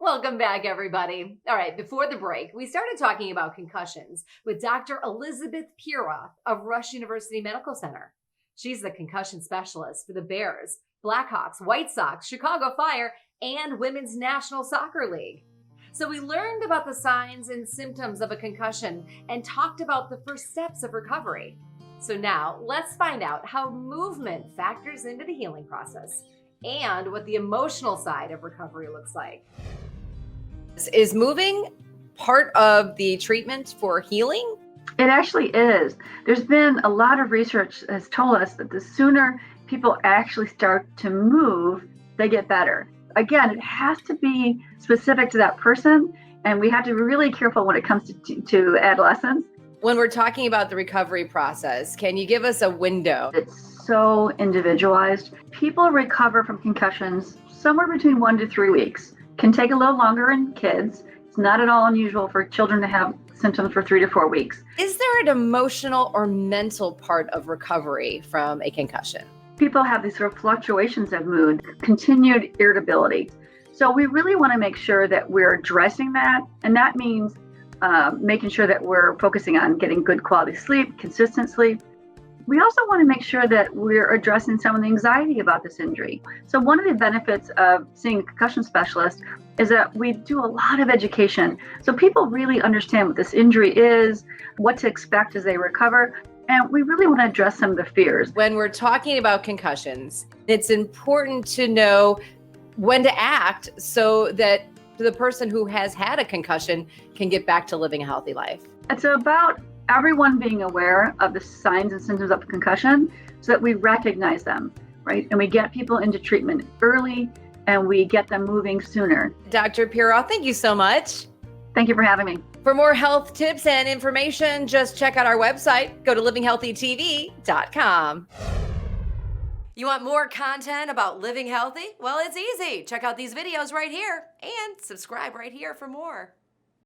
Welcome back, everybody. All right, before the break, we started talking about concussions with Dr. Elizabeth Piroth of Rush University Medical Center. She's the concussion specialist for the Bears, Blackhawks, White Sox, Chicago Fire, and Women's National Soccer League. So we learned about the signs and symptoms of a concussion and talked about the first steps of recovery. So now let's find out how movement factors into the healing process and what the emotional side of recovery looks like. Is moving part of the treatment for healing? It actually is. There's been a lot of research that has told us that the sooner people actually start to move, they get better. Again, it has to be specific to that person, and we have to be really careful when it comes to adolescents. When we're talking about the recovery process, can you give us a window? It's so individualized. People recover from concussions somewhere between 1 to 3 weeks. Can take a little longer in kids. It's not at all unusual for children to have symptoms for 3 to 4 weeks. Is there an emotional or mental part of recovery from a concussion? People have these sort of fluctuations of mood, continued irritability. So we really want to make sure that we're addressing that. And that means making sure that we're focusing on getting good quality sleep, consistent sleep. We also want to make sure that we're addressing some of the anxiety about this injury. So one of the benefits of seeing a concussion specialist is that we do a lot of education. So people really understand what this injury is, what to expect as they recover. And we really want to address some of the fears. When we're talking about concussions, it's important to know when to act so that the person who has had a concussion can get back to living a healthy life. It's about everyone being aware of the signs and symptoms of a concussion so that we recognize them, right? And we get people into treatment early and we get them moving sooner. Dr. Piroth, thank you so much. Thank you for having me. For more health tips and information, just check out our website. Go to livinghealthytv.com. You want more content about living healthy? Well, it's easy. Check out these videos right here and subscribe right here for more.